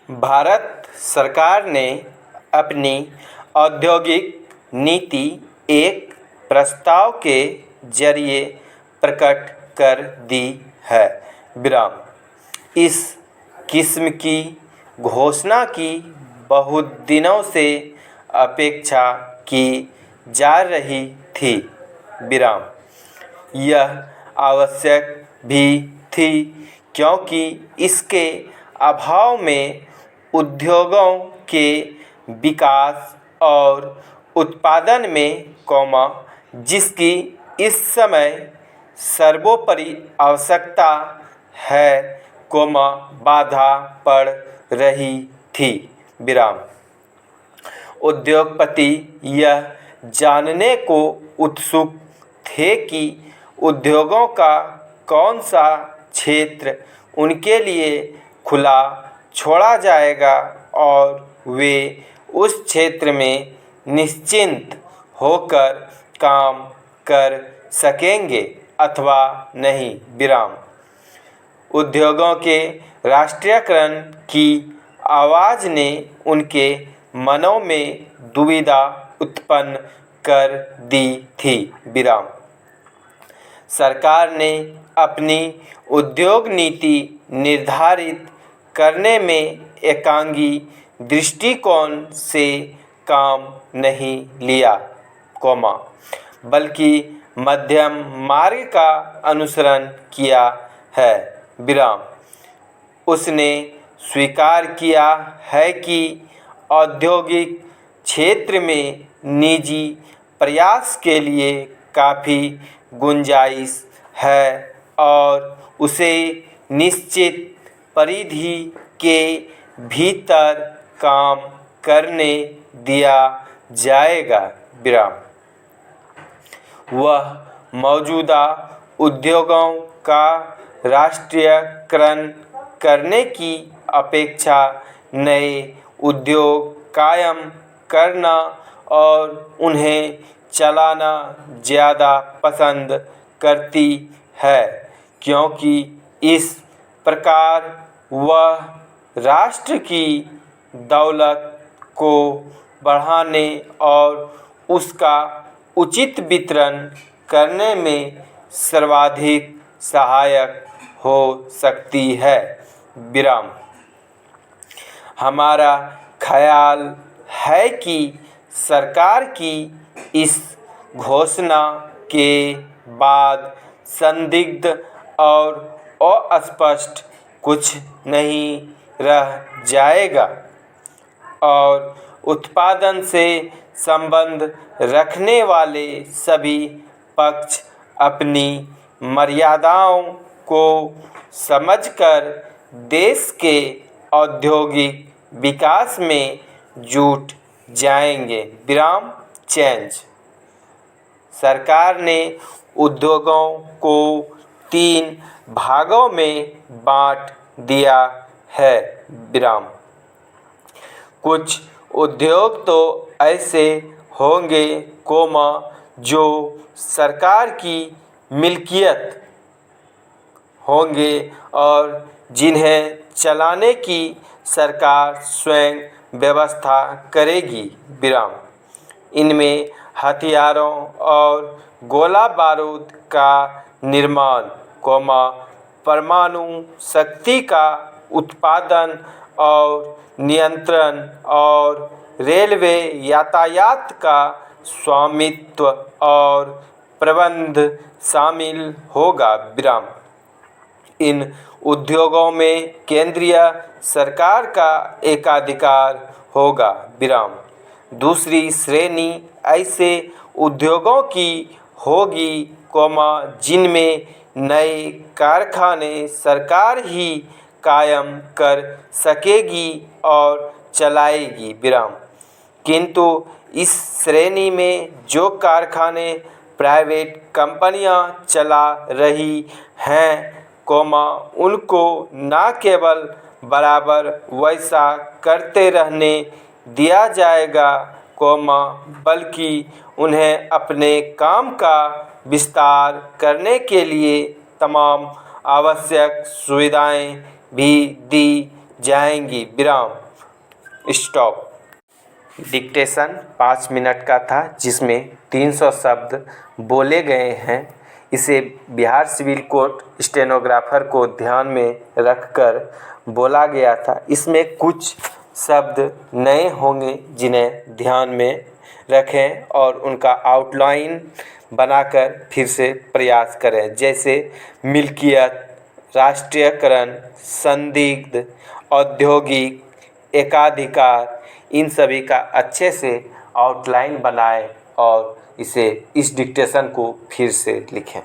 भारत सरकार ने अपनी औद्योगिक नीति एक प्रस्ताव के जरिए प्रकट कर दी है। इस किस्म की घोषणा की बहुत दिनों से अपेक्षा की जा रही थी। यह आवश्यक भी थी क्योंकि इसके अभाव में उद्योगों के विकास और उत्पादन में जिसकी इस समय सर्वोपरि आवश्यकता है बाधा पड़ रही थी। उद्योगपति यह जानने को उत्सुक थे कि उद्योगों का कौन सा क्षेत्र उनके लिए खुला छोड़ा जाएगा और वे उस क्षेत्र में निश्चिंत होकर काम कर सकेंगे अथवा नहीं। उद्योगों के राष्ट्रीयकरण की आवाज़ ने उनके मनों में दुविधा उत्पन्न कर दी थी। सरकार ने अपनी उद्योग नीति निर्धारित करने में एकांगी दृष्टिकोण से काम नहीं लिया, बल्कि मध्यम मार्ग का अनुसरण किया है। उसने स्वीकार किया है कि औद्योगिक क्षेत्र में निजी प्रयास के लिए काफ़ी गुंजाइश है और उसे निश्चित परिधि के भीतर काम करने दिया जाएगा। वह मौजूदा उद्योगों का राष्ट्रीयकरण करने की अपेक्षा नए उद्योग कायम करना और उन्हें चलाना ज़्यादा पसंद करती है, क्योंकि इस प्रकार वह राष्ट्र की दौलत को बढ़ाने और उसका उचित वितरण करने में सर्वाधिक सहायक हो सकती है। हमारा ख्याल है कि सरकार की इस घोषणा के बाद संदिग्ध और अस्पष्ट कुछ नहीं रह जाएगा और उत्पादन से संबंध रखने वाले सभी पक्ष अपनी मर्यादाओं को समझकर देश के औद्योगिक विकास में जुट जाएंगे। सरकार ने उद्योगों को 3 भागों में बांट दिया है। कुछ उद्योग तो ऐसे होंगे जो सरकार की मिल्कियत होंगे और जिन्हें चलाने की सरकार स्वयं व्यवस्था करेगी। इनमें हथियारों और गोला बारूद का निर्माण, परमाणु शक्ति का उत्पादन और नियंत्रण और रेलवे यातायात का स्वामित्व और प्रबंध शामिल होगा। इन उद्योगों में केंद्रीय सरकार का एकाधिकार होगा। दूसरी श्रेणी ऐसे उद्योगों की होगी जिनमें नए कारखाने सरकार ही कायम कर सकेगी और चलाएगी। किंतु इस श्रेणी में जो कारखाने प्राइवेट कंपनियां चला रही हैं, उनको न केवल बराबर वैसा करते रहने दिया जाएगा, बल्कि उन्हें अपने काम का विस्तार करने के लिए तमाम आवश्यक सुविधाएं भी दी जाएंगी। विराम, स्टॉप। डिक्टेशन 5 मिनट का था, जिसमें 300 शब्द बोले गए हैं। इसे बिहार सिविल कोर्ट स्टेनोग्राफर को ध्यान में रखकर बोला गया था। इसमें कुछ शब्द नए होंगे, जिन्हें ध्यान में रखें और उनका आउटलाइन बनाकर फिर से प्रयास करें। जैसे मिल्कियत, राष्ट्रीयकरण, संदिग्ध, औद्योगिक, एकाधिकार, इन सभी का अच्छे से आउटलाइन बनाएं और इस डिक्टेशन को फिर से लिखें।